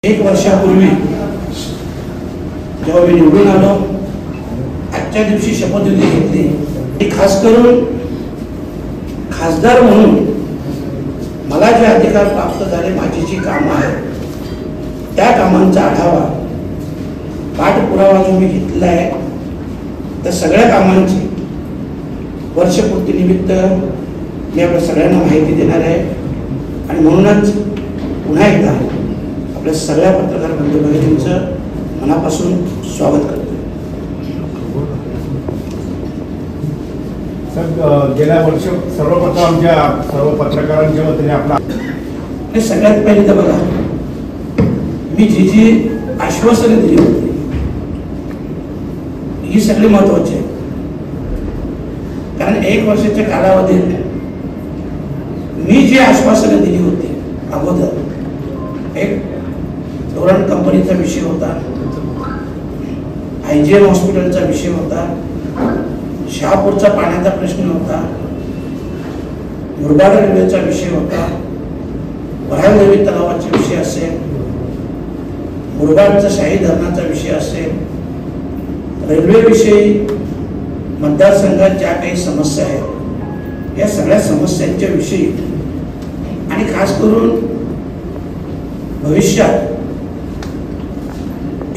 एक वर्षापूर्वी जेव्हा मी निवडून आलो, आजच्या दिवशी शपथविधी घेतली की खास करून खासदार म्हणून मला जे अधिकार प्राप्त झाले, माझी जी कामं आहेत त्या कामांचा आढावा पाठपुरावा जो मी घेतला आहे, त्या सगळ्या कामांची वर्षपूर्तीनिमित्त मी आपल्या सगळ्यांना माहिती देणार आहे. आणि म्हणूनच पुन्हा एकदा आपल्या सगळ्या पत्रकार बंधू भगिनींचं मनापासून स्वागत करतो. सर, गेल्या वर्षी सर्वप्रथम आमच्या सर्व पत्रकारांच्या वतीने आपला सगळ्यात पहिले तर बघा, मी जी आश्वासने दिली होती ही सगळी महत्वाची आहे. कारण एक वर्षाच्या कालावधीत मी जी आश्वासने दिली होती अगोदर, एक धोरण कंपनीचा विषय होता, IGM हॉस्पिटलचा विषय होता, शहापूरचा पाण्याचा प्रश्न होता, मुरबाड रेल्वेचा विषय होता, वराळदेवी तलावाचा विषय असेल, मुरबाडचा शाही धरणाचा विषय असेल, रेल्वेविषयी मतदारसंघात ज्या काही समस्या आहेत या सगळ्या समस्यांच्या विषयी, आणि खास करून भविष्यात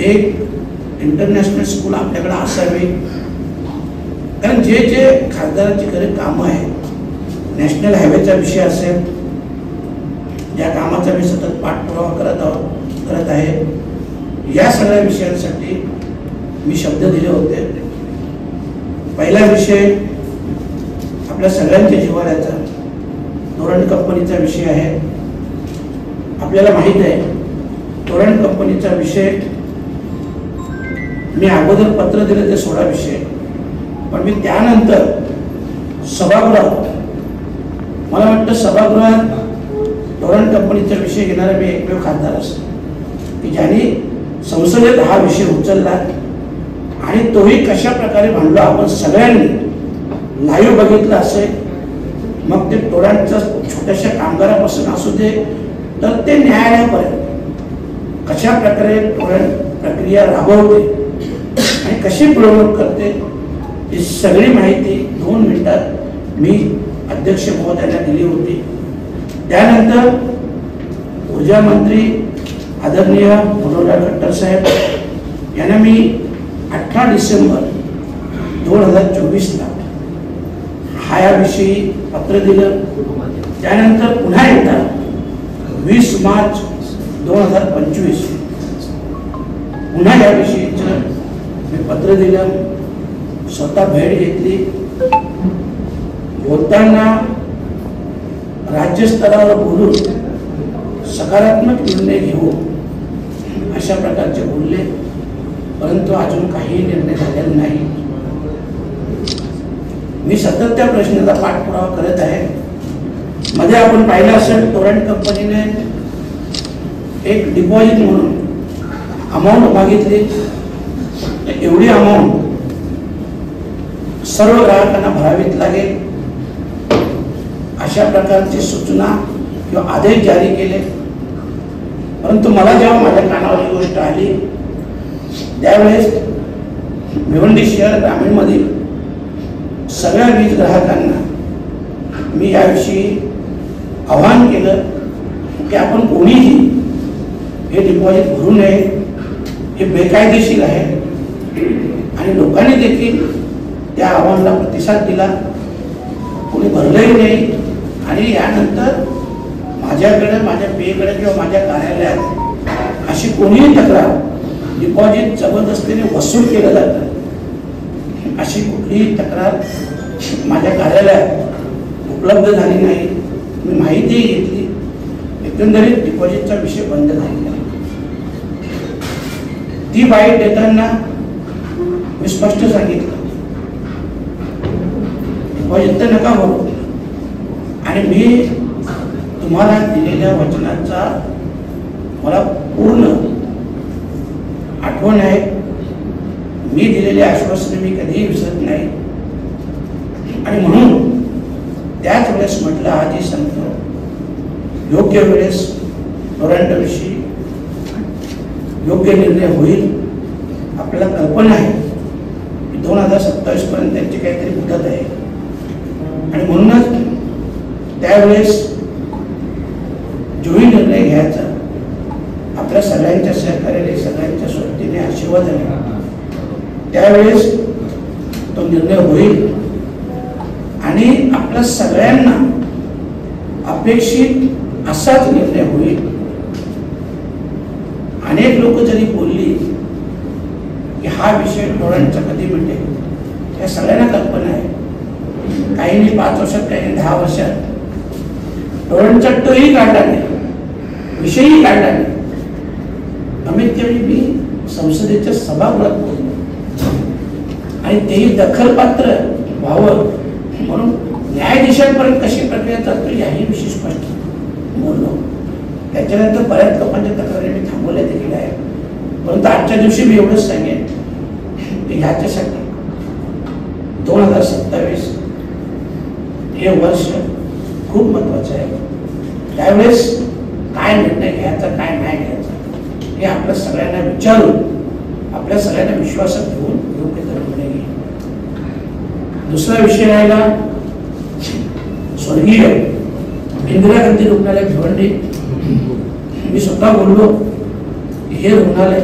एक इंटरनॅशनल स्कूल आपल्याकडे असावी. कारण जे जे खासदारांची खरे कामं आहेत, नॅशनल हायवेचा विषय असेल, ज्या कामाचा मी सतत पाठपुरावा करत आहे, या सगळ्या विषयांसाठी मी शब्द दिले होते. पहिला विषय आपल्या सगळ्यांच्या जिव्हाळ्याचा धोरण कंपनीचा विषय आहे. आपल्याला माहित आहे, धोरण कंपनीचा विषय मी अगोदर पत्र दिलं ते 16 विषय, पण मी त्यानंतर सभागृहात, मला वाटतं सभागृहात धोरण कंपनीचा विषय घेणारा मी एकमेव खासदार असतो की ज्यांनी संसदेत हा विषय उचलला, आणि तोही कशा प्रकारे भांडलो आपण सगळ्यांनी लाईव्ह बघितलं असेल. मग ते धोरणच्या छोट्याशा कामगारापासून असू दे तर ते न्यायालयापर्यंत कशा प्रकारे धोरण प्रक्रिया राबवते आणि कशी मिळवणूक करते, ही सगळी माहिती 2 मिनिटात मी अध्यक्ष महोदयांना दिली होती. त्यानंतर ऊर्जा मंत्री आदरणीय मनोहरलाल खट्टर साहेब यांना मी 18 डिसेंबर 2024ला हायाविषयी पत्र दिलं. त्यानंतर पुन्हा एकदा 20 मार्च 2025 पुन्हा याविषयीचं मी पत्र दिलं, स्वतः भेट घेतली. बोलताना राज्यस्तरावर बोलून सकारात्मक निर्णय घेऊ अशा प्रकारचे बोलले, परंतु अजून काही निर्णय झालेला नाही. मी सतत त्या प्रश्नाचा पाठपुरावा करत आहे. मध्ये आपण पाहिलं असेल, धोरण कंपनीने एक डिपॉझिट म्हणून अमाऊंट मागितली. एवढी अमाऊंट सर्व ग्राहकांना भरावीत लागेल अशा प्रकारची सूचना किंवा आदेश जारी केले. परंतु मला जेव्हा माझ्या कानावर ही गोष्ट आली, त्यावेळेस भिवंडी शहर ग्रामीणमधील सगळ्या वीज ग्राहकांना मी याविषयी आवाहन केलं की आपण कोणीही हे डिपॉझिट भरू नये, हे बेकायदेशीर आहे. आणि लोकांनी देखील त्या आव्हानाला प्रतिसाद दिला, कोणी भरलंही नाही. आणि यानंतर माझ्याकडे, माझ्या पेकडे किंवा माझ्या कार्यालयात अशी कोणीही तक्रार, डिपॉझिट जबरदस्तीने वसूल केलं जातं अशी कुठलीही तक्रार माझ्या कार्यालयात उपलब्ध झाली नाही. मी माहितीही घेतली. एकंदरीत डिपॉझिटचा विषय बंद झालेला आहे. ती बाईट देताना मी स्पष्ट सांगितलं, डिपॉझिट तर नका भरू. आणि मी तुम्हाला दिलेल्या वचनाचा मला पूर्ण आठवण आहे. मी दिलेले आश्वासने मी कधीही विसरत नाही. आणि म्हणून त्याच वेळेस म्हटलं, आजही सांगतो, योग्य वेळेस धोरणाविषयी योग्य निर्णय होईल. आपल्याला कल्पना आहे की 2027 पर्यंत त्यांची काहीतरी मुदत आहे आणि म्हणूनच त्यावेळेस जोही निर्णय घ्यायचा आपल्या सगळ्यांच्या सहकार्याने, सगळ्यांच्या सोबतीने, आशीर्वादाने त्यावेळेस तो निर्णय होईल आणि आपल्या सगळ्यांना अपेक्षित असाच निर्णय होईल. अनेक लोक जरी बोलली की हा विषय डोळ्यांचा कधी मिळेल, या सगळ्यांना कल्पना आहे. काहींनी 5 वर्षात, काहींनी 10 वर्षात डोळ्यांचा टोही काढला नाही, विषयही काढला नाही. कमीत कमी मी संसदेच्या सभागृहात बोललो आणि तेही दखलपात्र व्हावं म्हणून न्यायाधीशांपर्यंत कशी प्रक्रिया चालतो याही विषय स्पष्ट बोललो. त्याच्यानंतर बऱ्याच लोकांच्या तक्रारी मी थांबवल्या देखील आहे. परंतु आजच्या दिवशी मी एवढंच सांगेन की ह्याच्यासाठी 2027 हे वर्ष खूप महत्वाचं आहे. त्यावेळेस काय निर्णय घ्यायचा, काय नाही घ्यायचा हे आपल्या सगळ्यांना विचारून, आपल्या सगळ्यांना विश्वासात घेऊन योग्य तो निर्णय घ्या. दुसरा विषय राहिला स्वर्गीय इंदिरा गांधी रुग्णालय भिवंडी. मी स्वतः बोललो हे रुग्णालय,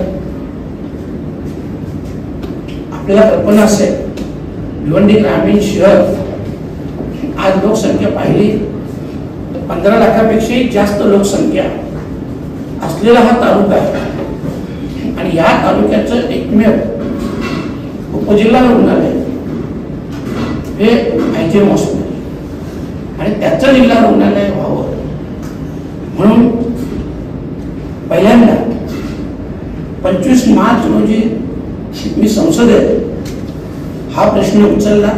आपल्याला कल्पना असेल भिवंडी ग्रामीण शहर आज लोकसंख्या पाहिली तर 15 लाखापेक्षाही जास्त लोकसंख्या असलेला हा तालुका आहे आणि या तालुक्याचं एकमेव उपजिल्हा रुग्णालय हे IGM हॉस्पिटल आणि त्याचं जिल्हा रुग्णालय व्हावं म्हणून पहिल्यांदा 25 मार्च रोजी मी संसदेत हा प्रश्न उचलला.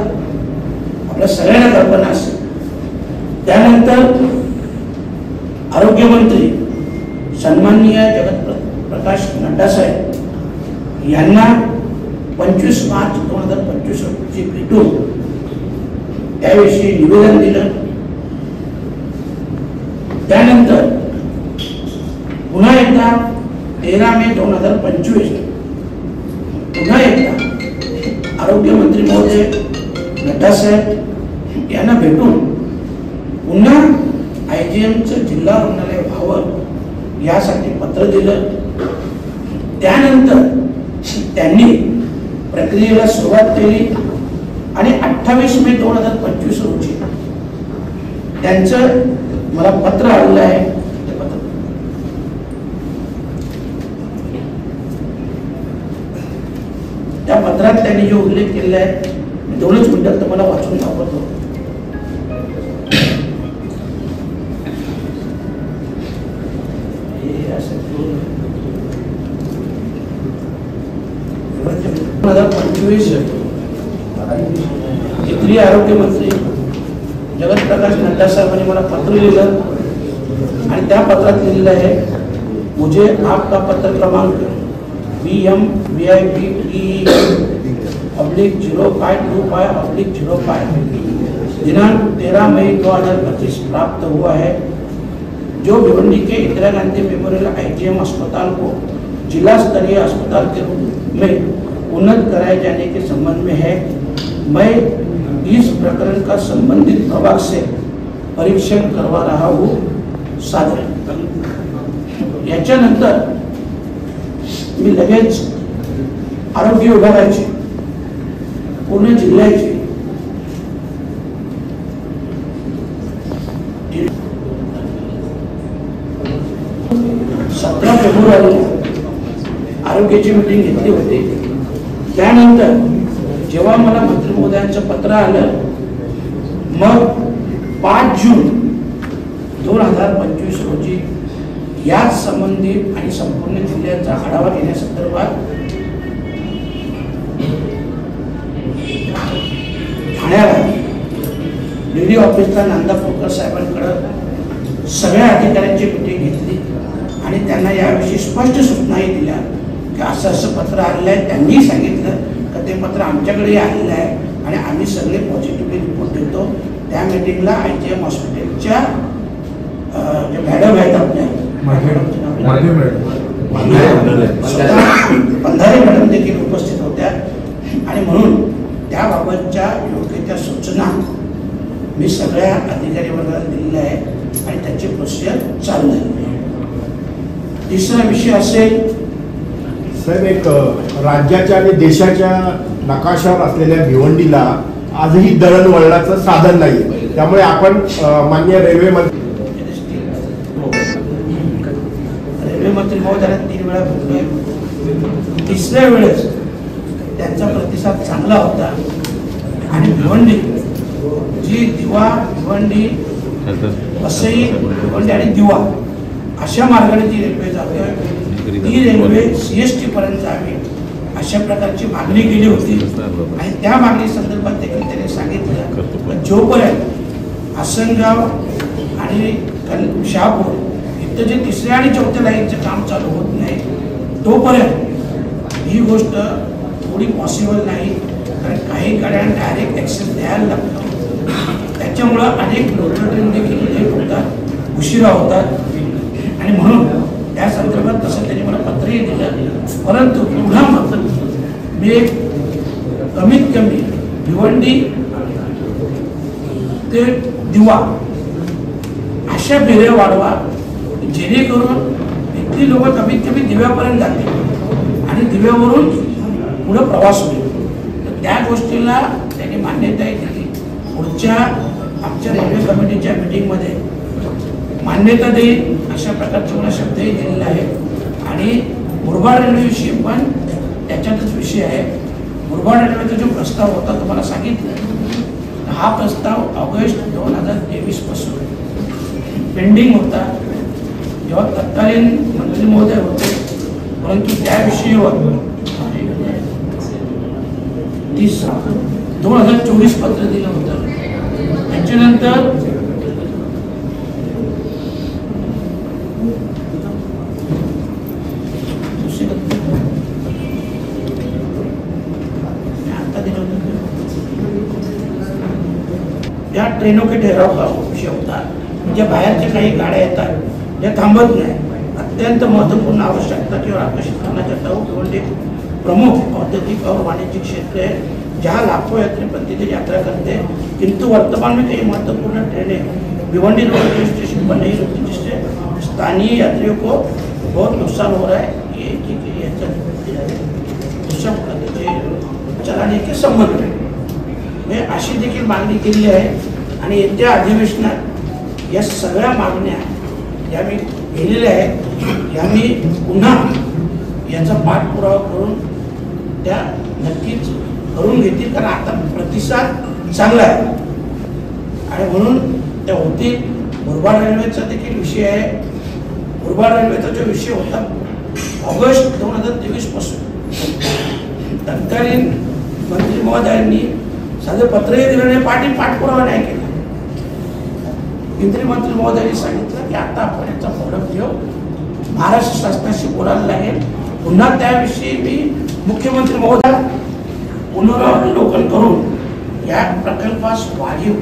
आपल्या सगळ्यांना कल्पना असेल. त्यानंतर आरोग्यमंत्री सन्माननीय जगत प्रकाश नड्डा साहेब यांना 25 मार्च 2025 रोजी भेटून त्याविषयी निवेदन दिलं. त्यानंतर पुन्हा एकदा 13 मे 2025 पुन्हा एकदा आरोग्यमंत्री महोदय नड्डा साहेब यांना भेटून पुन्हा IGMचं जिल्हा रुग्णालय व्हावं यासाठी पत्र दिलं. त्यानंतर त्यांनी प्रक्रियेला सुरुवात केली आणि 28 मे 2025 रोजी त्यांचं मला पत्र आलेलं आहे. त्या पत्रात त्यांनी जो उल्लेख केलेला आहे 2च मिनिटात तुम्हाला वाचून दाखवतो. केंद्रीय आरोग्य मंत्री जगत प्रकाश नड्डा साहेबांनी मला पत्र लिहिलं आणि त्या पत्रात लिहिलेलं आहे, मुझे आपका पत्र क्रमांक BM-VIP-0.25/05 दिनांक 13 मई 2025 प्राप्त हुआ है, जो भिवंडी के इंदिरा गांधी मेमोरियल IGM अस्पताल को जिला स्तरीय अस्पताल के रूप में उन्नत कराए जाने के संबंध में है. मैं इस प्रकरण का संबंधित प्रभाग से परीक्षण करवा रहा हूँ. सादर. याच्यानंतर मी लगेच आरोग्य विभागाची पूर्ण जिल्ह्याची 17 फेब्रुवारी आरोग्याची मीटिंग घेतली होती. त्यानंतर जेव्हा मला मंत्री महोदयांचं पत्र आलं मग 5 जून 2025 रोजी याच संबंधित आणि संपूर्ण जिल्ह्याचा आढावा घेण्यासंदर्भात ठाण्याला DD ऑफिसला नांदापूरकर साहेबांकडे सगळ्या अधिकाऱ्यांची मीटिंग घेतली आणि त्यांना याविषयी स्पष्ट सूचनाही दिल्या की असं असं पत्र आलेलं आहे. त्यांनी सांगितलं की ते पत्र आमच्याकडे आलेलं आहे आणि आम्ही सगळे पॉझिटिव्हली रिपोर्ट देतो. त्या मीटिंगला IGM हॉस्पिटलच्या ज्या मॅडम आहेत आपल्या बंधारे मॅडम देखील उपस्थित होत्या आणि म्हणून त्याबाबतच्या योग्य त्या सूचना मी सगळ्या अधिकारी वर्गाला दिलेल्या आहे आणि त्याची प्रोसिजर चालू झाली आहे. तिसरा विषय असेल साहेब, एक राज्याच्या आणि देशाच्या नकाशावर असलेल्या भिवंडीला आजही दळणवळणाचं साधन नाही. त्यामुळे आपण माननीय रेल्वे मंत्री मंत्री महोदयांना 3 वेळा भेटलोय. तिसऱ्या वेळेस त्यांचा प्रतिसाद चांगला होता आणि भिवंडी जी दिवा भिवंडी वसई भिवंडी आणि दिवा अशा मार्गाने जी रेल्वे जाते ती रेल्वे CST पर्यंत जावी अशा प्रकारची मागणी केली होती आणि त्या मागणी संदर्भात देखील त्यांनी सांगितलं जोपर्यंत आसनगाव आणि शहापूर इथं जे 3ऱ्या आणि 4थ्या लाईनचं काम चालू होत नाही तोपर्यंत ही गोष्ट थोडी पॉसिबल नाही. कारण काही गाड्यांना डायरेक्ट ॲक्सेस द्यायला लागतो. त्याच्यामुळं अनेक लोकल ट्रेन देखील लेट होतात, उशिरा होतात आणि म्हणून त्या संदर्भात तसं त्यांनी मला पत्रही दिलं. परंतु पुन्हा मात्र मी एक कमीत कमी भिवंडी ते दिवा अशा फेऱ्या वाढवा जेणेकरून इथली लोक कमीत कमी दिव्यापर्यंत जातील आणि दिव्यावरून पुढे प्रवास होईल. तर त्या गोष्टीला त्यांनी मान्यताही दिली. पुढच्या आमच्या रेल्वे कमिटीच्या मीटिंगमध्ये मान्यता देईल अशा प्रकारचे मला शब्दही दिलेला आहे. आणि मुरबाड रेल्वेविषयी पण त्याच्यातच विषय आहे. मुरबाड रेल्वेचा जो प्रस्ताव होता तुम्हाला सांगितलं, हा प्रस्ताव ऑगस्ट 2023 पासून पेंडिंग होता जेव्हा तत्कालीन मंत्री महोदय होते. परंतु त्या विषयीवर 2024 पत्र दिलं होतं. त्याच्यानंतर या ट्रेनों के ठहराव का विषय होता. म्हणजे बाहेरच्या काही गाड्या येतात ज्या थांबत नाही. अत्यंत महत्वपूर्ण आवश्यकता किंवा आकर्षित करण्याकरता भिवंडी प्रमुख औद्योगिक और वाणिज्यिक क्षेत्र है जहाँ लाखों यात्री प्रतिदिन यात्रा करते हैं. किंतु वर्तमान में कई महत्वपूर्ण ट्रेनें भिवंडी रेलवे स्टेशन पर नहीं रुकती, जिससे स्थानीय यात्रियों को बहुत नुकसान हो रहा है. ये चलाने के संबंध में अशी देखील मागणी केली आहे आणि येत्या अधिवेशनात या सगळ्या मागण्या ज्या मी केलेल्या आहेत या मी पुन्हा याचा पाठपुरावा करून त्या नक्कीच करून घेतील. कारण आता प्रतिसाद चांगला आहे आणि म्हणून त्या होतील. मुरबाड रेल्वेचा देखील विषय आहे. मुरबाड रेल्वेचा जो विषय होता ऑगस्ट 2023 पासून तत्कालीन मंत्री महोदयांनी साधं पत्रही दिलं नाही, पाठपुरावा नाही केला. केंद्रीय मंत्री महोदयांनी सांगितलं की आता आपण याचा प्रोडक्ट घेऊ, महाराष्ट्र शासनाशी बोलायला लागेल. पुन्हा त्याविषयी मी मुख्यमंत्री महोदय पुनरावलोकन करून या प्रकल्पास वाढीव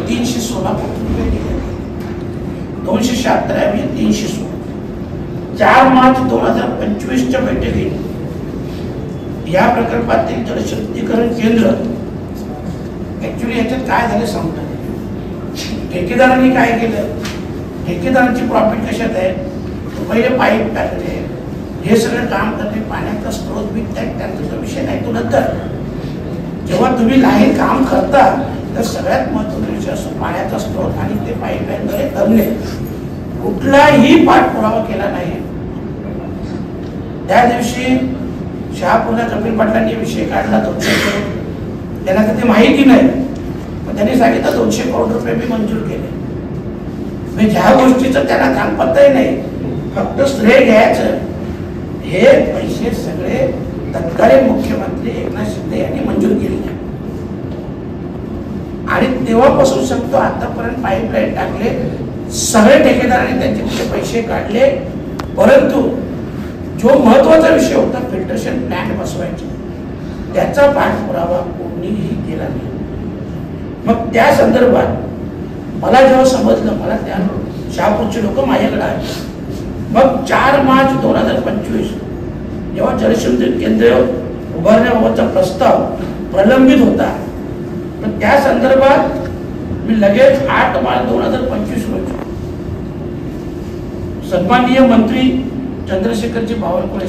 316 कोटी रुपये दिले. 276 316. 4 मार्च 2025च्या बैठकीत या प्रकल्पातील जलशुद्धीकरण केंद्र ऍक्च्युली याच्यात काय झालं सांगतात. ठेकेदारांनी काय केलं, ठेकेदारांची प्रॉफिट कशात आहे, पहिले पाईप टाकले, हे सगळं काम करणे, पाण्याचा स्रोत बी त्यांचा विषय नाही. तो नंतर जेव्हा तुम्ही काही काम करता तर सगळ्यात महत्त्वाचा विषय असतो पाण्याचा स्रोत आणि ते पाईपलाईनद्वारे करणे. कुठलाही पाठपुरावा केला नाही. त्या दिवशी शहापूरला कपिल पाटलांनी विषय काढला 200 करोड. त्यांना तर ते माहिती नाही, पण त्यांनी सांगितलं 200 करोड रुपये मी मंजूर केले. म्हणजे ज्या गोष्टीचं त्यांना कामपत्रही नाही, फक्त श्रेय घ्यायचं. हे पैसे सगळे तत्कालीन मुख्यमंत्री एकनाथ शिंदे यांनी मंजूर केले आणि तेव्हापासून सांगतो आतापर्यंत पाईपलाईन टाकले, सगळे ठेकेदारांनी त्यांचे पैसे काढले. परंतु जो महत्वाचा विषय होता फिल्ट्रेशन प्लॅन्ट बसवायचे त्याचा पाठपुरावा कोणीही केला नाही. मग त्या संदर्भात मला जेव्हा समजलं, मला त्या शहापूरचे लोक माझ्याकडे आले, मग 4 मार्च 2025 जेव्हा जलसंधारण केंद्र उभारण्याबाबतचा प्रस्ताव प्रलंबित होता, पण त्या संदर्भात मी लगेच 8 मार्च 2025 रोजी सन्माननीय मंत्री चंद्रशेखरजी बावनकुळे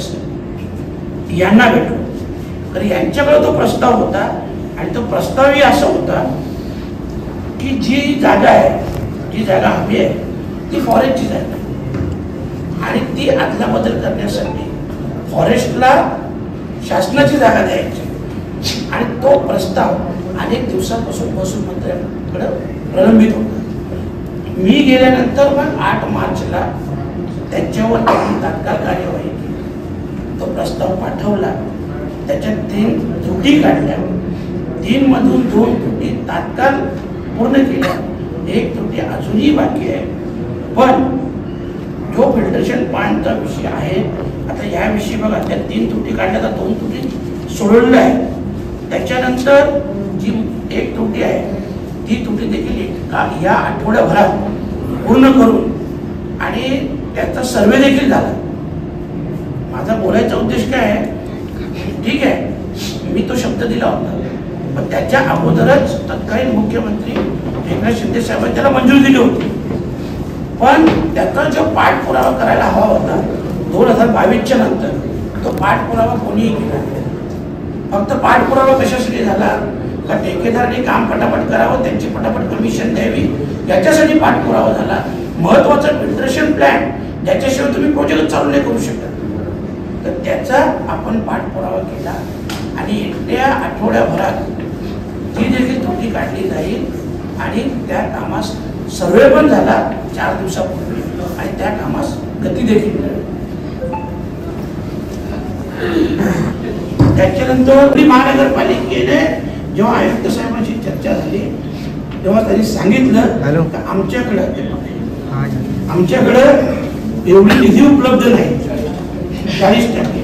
यांना भेटलो. तर यांच्याकडे तो प्रस्ताव होता आणि तो प्रस्तावही असा होता की जी जागा हवी आहे ती फॉरेस्टची जागा आणि ती अदलाबदल करण्यासाठी फॉरेस्टला शासनाची जागा द्यायची आणि तो प्रस्ताव अनेक दिवसापासून महसूल मंत्र्यांकडे प्रलंबित होता. मी गेल्यानंतर मग 8 मार्चला त्यांच्यावर त्यांनी तात्काळ कार्यवाही केली. तो प्रस्ताव पाठवला, त्याच्यात 3 त्रुटी काढल्या, 3 मधून 2 त्रुटी तात्काळ पूर्ण केल्या, 1 त्रुटी अजूनही बाकी आहे. पण जो फिल्ट्रेशन प्लांटचा विषय आहे, आता याविषयी बघा, त्या 3 त्रुटी काढल्या, तर 2 त्रुटी सोडवलेल्या आहे. त्याच्यानंतर जी 1 त्रुटी आहे ती त्रुटी देखील या आठवड्याभरात पूर्ण करून आणि त्याचा सर्वे देखील झाला. माझा बोलायचा उद्देश काय आहे, ठीक आहे मी तो शब्द दिला होता, पण त्याच्या अगोदरच तत्कालीन मुख्यमंत्री एकनाथ शिंदे साहेबांनी त्याला मंजुरी दिली होती. पण त्याचा जो पाठपुरावा करायला हवा होता 2022च्या नंतर, तो पाठपुरावा कोणीही केला नाही. फक्त पाठपुरावा कशासाठी झाला का ठेकेदारांनी काम पटापट करावं, त्यांची पटापट कमिशन द्यावी, याच्यासाठी पाठपुरावा झाला. महत्वाचं फिल्ट्रेशन प्लॅन ज्याच्याशिवाय तुम्ही प्रोजेक्ट चालू नाही करू शकत, तर त्याचा आपण पाठपुरावा केला आणि येत्या आठवड्याभरात ती देखील त्रुटी काढली जाईल आणि त्या कामास सर्वे पण झाला 4 दिवसापूर्वी आणि त्या कामास गती देखील मिळेल. त्याच्यानंतर महानगरपालिकेने जेव्हा आयुक्त साहेबांची चर्चा झाली तेव्हा त्यांनी सांगितलं की आमच्याकडं एवढी निधी उपलब्ध नाही 40%.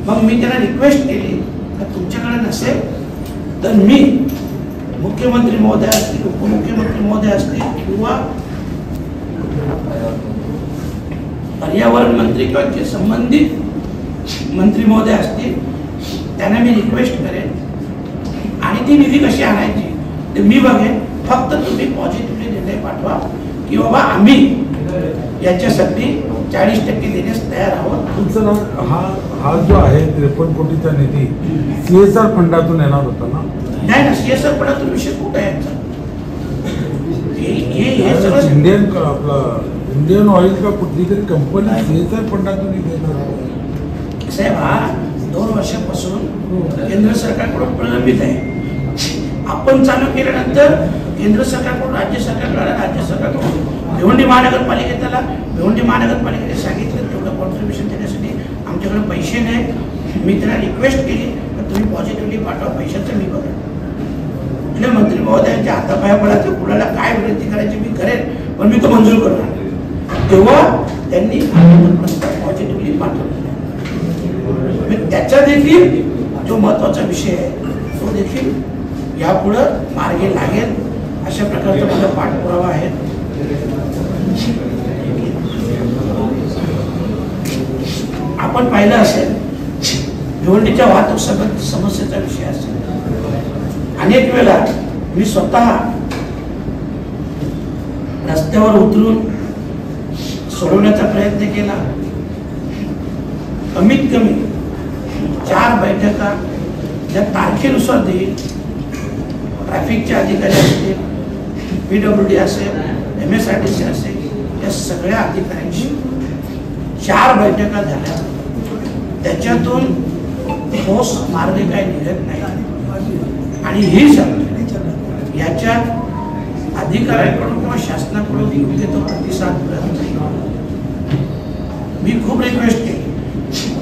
मग मी त्यांना रिक्वेस्ट केली की तुमच्याकडे नसेल तर मी मुख्यमंत्री महोदय असतील, उपमुख्यमंत्री महोदय असतील किंवा पर्यावरण मंत्री किंवा जे संबंधित मंत्री महोदय असतील त्यांना मी रिक्वेस्ट करेन आणि ती निधी कशी आणायची ते मी बघेन. फक्त तुम्ही पॉझिटिव्हली निर्णय पाठवा की बाबा आम्ही याच्यासाठी 40% देण्यास तयार आहोत. तुमचं ना हा जो आहे 53 कोटीचा निधी CSR फंडातून येणार होता ना? नाही ना, CSR फंडातून विषय कुठे आहे यांचा? हे सगळं इंडियन ऑइल का कुठली तरी कंपनी CSR फंडातून देणार. साहेब हा 2 वर्षापासून केंद्र सरकारकडून प्रलंबित आहे. आपण चालू केल्यानंतर केंद्र सरकारकडून राज्य सरकारकडून भिवंडी महानगरपालिकेला भिवंडी महानगरपालिकेने सांगितलं तेवढं कॉन्ट्रीब्युशन देण्यासाठी आमच्याकडे पैसे नाही. मी त्यांना रिक्वेस्ट केली तर तुम्ही पॉझिटिव्हली पाठवा, पैशाचं मी बघेन. म्हणजे मंत्री महोदयांच्या हातापाया पडायचं, कुणाला काय विनंती करायची मी करेन, पण मी तो मंजूर करणार. तेव्हा त्यांनी प्रस्ताव पॉझिटिव्हली पाठवला. त्याचा देखील जो महत्वाचा विषय आहे तो देखील यापुढं मार्गी लागेल अशा प्रकारचा माझा पाठपुरावा आहे. आपण पाहिलं असेल भिवंडीच्या वाहतूक समस्येचा विषय असेल, अनेक वेळा मी स्वतः रस्त्यावर उतरून सोडवण्याचा प्रयत्न केला. कमीत कमी 4 बैठका ज्या तारखेनुसार देईल, ट्रॅफिकचे अधिकारी असतील, PWD असेल, MSRTC असेल, या सगळ्या अधिकाऱ्यांशी 4 बैठका झाल्या. त्याच्यातून ठोस मार्ग काही निघत नाही आणि ही सगळं याच्यात अधिकाऱ्यांकडून किंवा शासनाकडून योग्य तो प्रतिसाद मिळत नाही. मी खूप रिक्वेस्ट केली.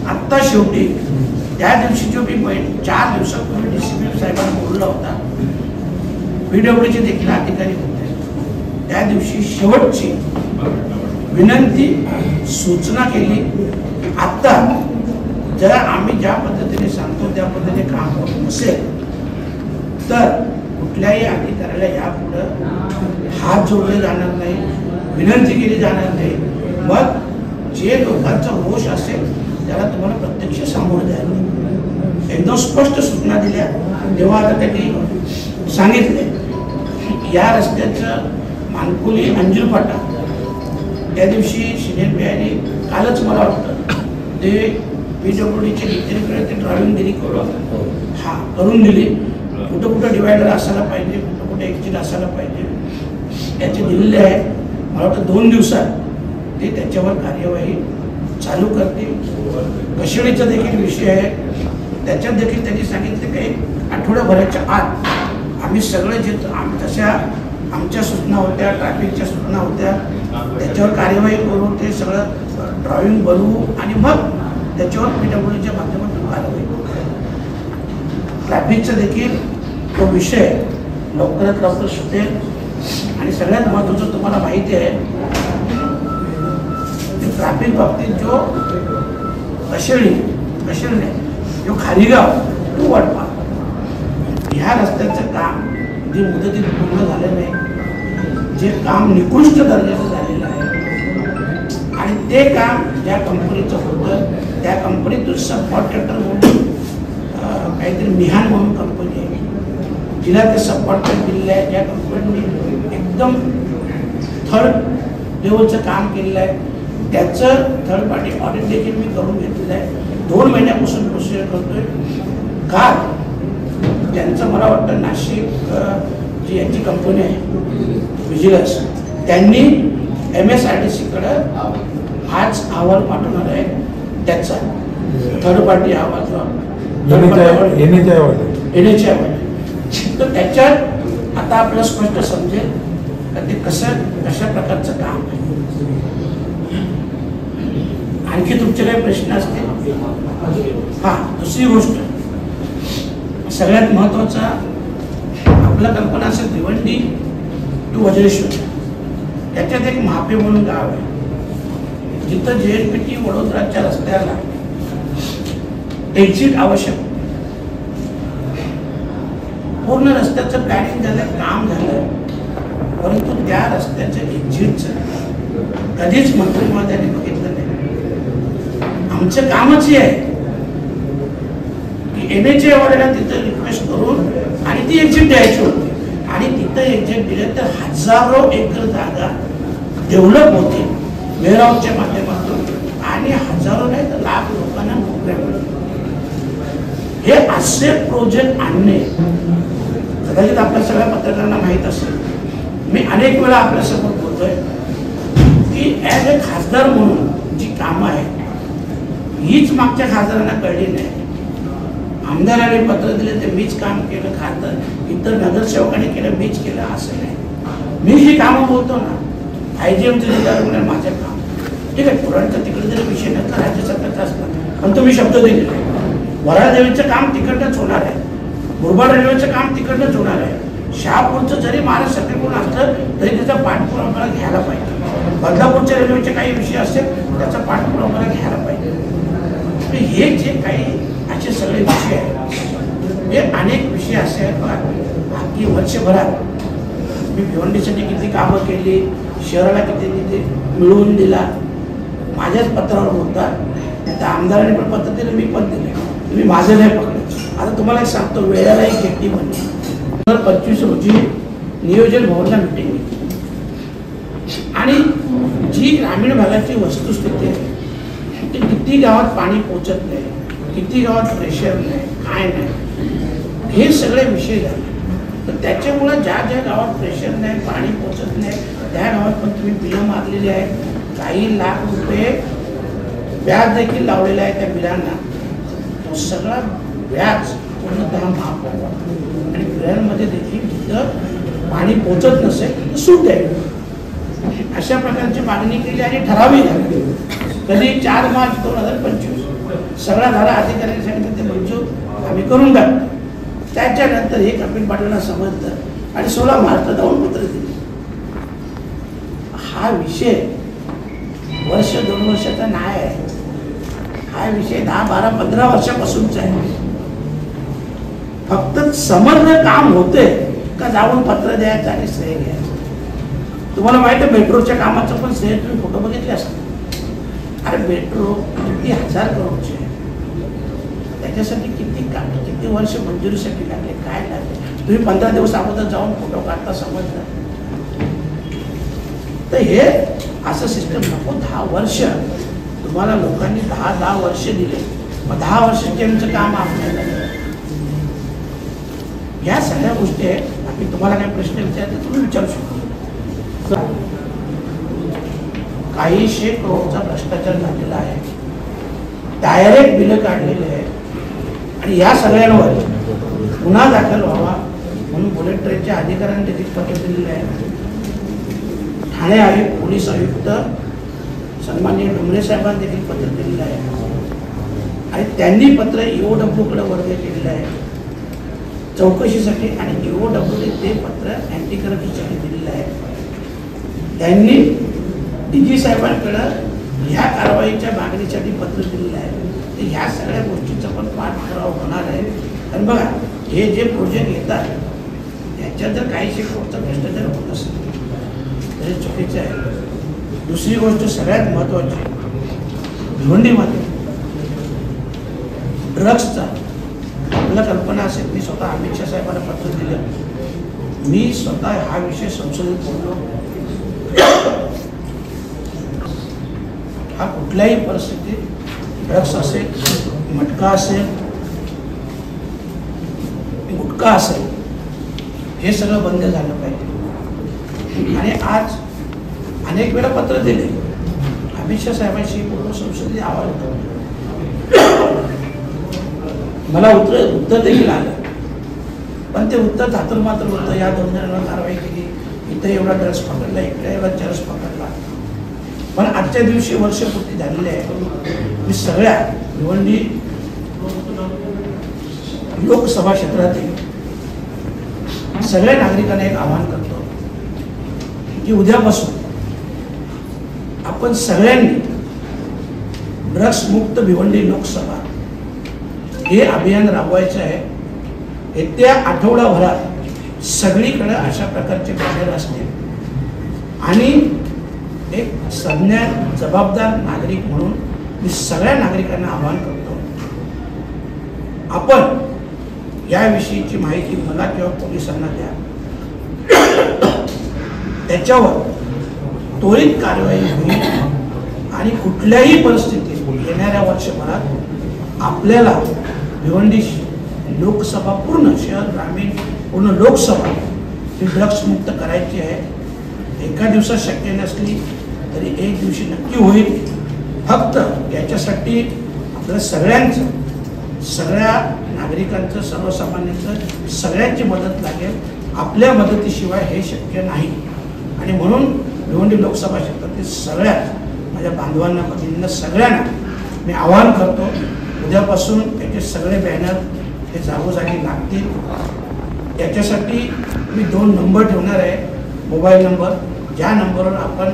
आत्ता शेवटी त्या दिवशी जो मी 4 दिवसापूर्वी DCP साहेबांना बोलला होता, PWDचे देखील अधिकारी होते, त्या दिवशी शेवटची विनंती सूचना केली. आता जर आम्ही ज्या पद्धतीने सांगतो त्या पद्धतीने काम होत नसेल तर कुठल्याही अधिकाऱ्याला यापुढं हात जोडले जाणार नाही, विनंती केली जाणार नाही. मग जे लोकांचा रोष असेल त्याला तुम्हाला प्रत्यक्ष सामोरं द्यायला एकदम स्पष्ट सूचना दिल्या. तेव्हा आता त्यांनी सांगितले या रस्त्याचं मानकुली अंजूर फाटा त्या दिवशी सिनियर पीआयने कालच मला वाटतं ते PWDचे मित्रांकडे ते ड्रायव्हिंग करून दिली. कुठं कुठं डिवायडर असायला पाहिजे, कुठं कुठं एक्झिट असायला पाहिजे त्याचे दिलेले आहे. मला वाटतं 2 दिवसात ते त्याच्यावर कार्यवाही चालू करतील. कशेळीचा देखील विषय आहे, त्याच्यात देखील त्यांनी सांगितलं की आठवड्याभराच्या आत आम्ही सगळे जे तशा आमच्या सूचना होत्या, ट्रॅफिकच्या सूचना होत्या, त्याच्यावर कार्यवाही करून ते सगळं ड्रॉइंग बनवू आणि मग त्याच्यावर PWDच्या माध्यमातून कारवाई करू. ट्रॅफिकचा देखील तो विषय लवकरात लवकर सुटेल. आणि सगळ्यात महत्त्वाचं तुम्हाला माहिती आहे की ट्रॅफिक बाबतीत जो कशेळी जो खारीगाव टू वडपा ह्या रस्त्याचं काम जे मुदतीत पूर्ण झालं नाही, जे काम निकृष्ट दर्जाचं झालेलं आहे आणि ते काम ज्या कंपनीचं होतं त्या कंपनीतून सब कॉन्ट्रॅक्टर म्हणून काहीतरी मिहान म्हणून कंपनी आहे, जिला ते सब कॉन्ट्रॅक्ट दिलेलं आहे. ज्या कंपनीने एकदम थर्ड लेवलचं काम केलेलं आहे त्याचं थर्ड पार्टी ऑडिट देखील मी करून घेतलेलं आहे. 2 महिन्यापासून प्रोसिजर करतोय. काल त्यांचं मला वाटतं नाशिक जी यांची कंपनी आहे विजिलन्स त्यांनी MSRDCकडं आज अहवाल पाठवणार आहे. त्याचा थर्ड पार्टी अहवाल येण्याच्या अहवाल तर त्याच्यात आता आपल्याला स्पष्ट समजेल का ते कशा प्रकारचं काम आहे. आणखी तुमचे काही प्रश्न असतील? दुसरी गोष्ट सगळ्यात महत्वाचा आपला कल्पना असेल भिवंडी टू वज्रेश्वर त्याच्यात एक महापे म्हणून गाव आहे जिथं JNPT वडोदराच्या रस्त्याला एक्झिट आवश्यक. पूर्ण रस्त्याचं प्लॅनिंग झालं, काम झालं, परंतु त्या रस्त्याचं एक्झिटचं कधीच मंत्री महोदयांनी बघितलं नाही. आमचं कामच हे आहे की NHA वाल्याला तिथं रिक्वेस्ट करून आणि ती एक्झिट द्यायची होती आणि तिथं एक्झिट दिले तर हजारो एकर जागा डेव्हलप होते वेअरहाऊसच्या माध्यमातून आणि हजारो नाही तर लाख लोकांना नोकऱ्या मिळतील. हे असे प्रोजेक्ट आणणे कदाचित आपल्या सगळ्या पत्रकारांना माहीत असेल. मी अनेक वेळा आपल्यासमोर बोलतोय की ॲज अ खासदार म्हणून जी कामं आहेत हीच मागच्या खासदारांना कळली नाही. आमदारांनी पत्र दिले ते मीच काम केलं, खासदार इतर नगरसेवकांनी केलं मीच केलं असं नाही. मी जी कामं बोलतो ना IGMचं जिल्हा माझं काम ठीक आहे. पुराणचा तिकडे जरी विषय नसला राज्य सरकारचा असला पण तुम्ही शब्द दिलेला आहे. वराळ देवीचं काम तिकडनंच होणार आहे, मुरबाड रेल्वेचं काम तिकडनंच होणार आहे. शहापूरचं जरी महाराष्ट्र सरकारकडून असलं तरी त्याचा पाठपुरावा घ्यायला पाहिजे. बदलापूरच्या रेल्वेचे काही विषय असेल त्याचा पाठपुरावा घ्यायला पाहिजे. हे जे काही असे सगळे विषय आहेत हे अनेक विषय असे आहेत की वर्षभरात मी भिवंडीसाठी किती कामं केली, शहराला किती निधी मिळवून दिला, माझ्याच पत्रावर बोलतात. त्या आमदारांनी पण पत्र दिलं, मी पण दिले, तुम्ही माझं नाही पकडलं. आता तुम्हाला एक सांगतो वेळेला एक घेतली बनली 2025 रोजी नियोजन भवनला मिटिंग आणि जी ग्रामीण भागाची वस्तुस्थिती आहे की किती गावात पाणी पोचत नाही, किती गावात प्रेशर नाही, काय नाही, हे सगळे विषय झाले. तर त्याच्यामुळं ज्या ज्या गावात प्रेशर नाही, पाणी पोचत नाही त्या गावात पण तुम्ही बिलं मारलेली आहेत. काही लाख रुपये व्याज देखील लावलेलं आहे त्या बिलांना. तो सगळा व्याज पूर्णतः माफ व्हावा आणि बिलांमध्ये देखील जिथं पाणी पोचत नसेल तर सूट द्यावी अशा प्रकारची मागणी केली आणि ठरावही झाली. कधी 4 मार्च 2025 सगळा झाला. अधिकाऱ्यांनी सांगितलं ते मंजूर आम्ही करून टाकतो. त्याच्यानंतर हे कपिल पाटीलला समजलं आणि 16 मार्चला जाऊन पत्र दिले. हा विषय वर्ष 2 वर्षाचा नाही आहे. हा विषय 10, 12, 15 वर्षापासूनचा आहे. फक्त समर्थ काम होते का जाऊन पत्र द्यायचं आणि श्रेय घ्यायचं. तुम्हाला माहिती आहे मेट्रोच्या कामाचं पण श्रेय तुम्ही फोटो बघितले असतात. अरे मेट्रो किती 1000 करोडची आहे, त्याच्यासाठी किती वर्ष मंजुरीसाठी लागले, काय लागले? तुम्ही 15 दिवस अगोदर जाऊन फोटो काढता समजलं. तर हे असं सिस्टम नको. 10 वर्ष तुम्हाला लोकांनी 10 वर्ष दिले, मग 10 वर्षाचे आमचं काम आपल्याला. या सगळ्या गोष्टी आहेत. आम्ही तुम्हाला काही प्रश्न विचारले तुम्ही विचारू शकता. काही 100 करोडचा भ्रष्टाचार झालेला आहे, डायरेक्ट बिलं काढलेले आहे, आणि या सगळ्यांवर गुन्हा दाखल व्हावा म्हणून बुलेट ट्रेनच्या अधिकाऱ्यांनी देखील पत्र दिलेलं आहे. ठाणे आयुक्त, पोलीस आयुक्त सन्माननीय डोंगरे साहेबांनी देखील पत्र दिलेलं आहे, आणि त्यांनी पत्र EOWकडे वर्ग केलेलं आहे चौकशीसाठी, आणि EOWने ते पत्र अँटी करप्शनसाठी दिलेलं आहे. त्यांनी DG साहेबांकडे ह्या कारवाईच्या मागणीसाठी पत्र दिलेलं आहे. तर ह्या सगळ्या गोष्टीचा पण पाठपुरावा होणार आहे. कारण बघा, हे जे प्रोजेक्ट येतात त्याच्यात जर काही 100 करोडचा भ्रष्टाचार होत असेल तर हे चुकीचं आहे. दुसरी गोष्ट सगळ्यात महत्त्वाची, भिवंडीमध्ये ड्रग्सचा आपल्याला कल्पना असेल. मी स्वतः अमित शाह साहेबांना पत्र दिलं, मी स्वतः हा विषय संसदेत बोललो. हा कुठल्याही परिस्थितीत ड्रग्स असेल, मटका असेल, गुटखा असेल, हे सगळं बंद झालं पाहिजे. आणि आज अनेक वेळा पत्र दिले, अमित शाह साहेबांशी बोलून संसदेत आवाज होतो. मला उत्तर देखील आलं, पण ते उत्तर थातूर मात्र होतं. या 2 जणांना कारवाई केली, इथे एवढा ड्रग्स पकडला, इकडे एवढा चरस पकडला. पण आजच्या दिवशी वर्षपूर्ती झालेले आहे. मी सगळ्या भिवंडी लोकसभा क्षेत्रातील सगळ्या नागरिकांना एक आवाहन करतो की उद्यापासून आपण सगळ्यांनी ड्रग्स मुक्त भिवंडी लोकसभा हे अभियान राबवायचं आहे. येत्या आठवडाभरात सगळीकडे अशा प्रकारचे बॅनर असतील, आणि एक संज्ञान जबाबदार नागरिक म्हणून मी सगळ्या नागरिकांना आवाहन करतो, आपण याविषयीची माहिती मला किंवा पोलिसांना द्या. त्याच्यावर त्वरित कारवाई होईल, आणि कुठल्याही परिस्थितीत येणाऱ्या वर्षभरात आपल्याला भिवंडी लोकसभा, पूर्ण शहर ग्रामीण पूर्ण लोकसभा ही ड्रग्स मुक्त करायची आहे. एका दिवसात शक्य नसली तरी एक दिवशी नक्की होईल. फक्त याच्यासाठी आपल्या सगळ्यांचं, सगळ्या नागरिकांचं, सर्वसामान्यांचं, सगळ्यांची मदत लागेल. आपल्या मदतीशिवाय हे शक्य नाही. आणि म्हणून भिवंडी लोकसभा क्षेत्रातील सगळ्या माझ्या बांधवांना, भगिनींना, सगळ्यांना मी आवाहन करतो, उद्यापासून याचे सगळे बॅनर हे जागोजागी लागतील. याच्यासाठी मी 2 नंबर ठेवणार आहे, मोबाईल नंबर, ज्या नंबरवर आपण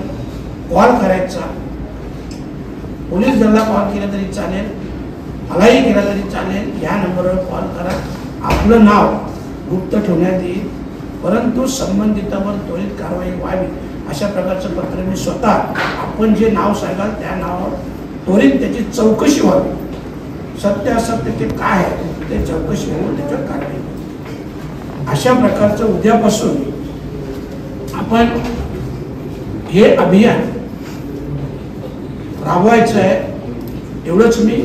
कॉल करायचा. पोलीस दलाला कॉल केला तरी चालेल, मलाही केला तरी चालेल. या नंबरवर कॉल करा. आपलं नाव गुप्त ठेवण्यात येईल, परंतु संबंधितावर त्वरित कारवाई व्हावी अशा प्रकारचं पत्र मी स्वतः, आपण जे नाव सांगाल त्या नावावर त्वरित त्याची चौकशी व्हावी. सत्य असत्य ते काय आहे ते चौकशी होऊन त्याच्यावर कारवाई, अशा प्रकारचं उद्यापासून आपण हे अभियान राबवायचं आहे. एवढंच मी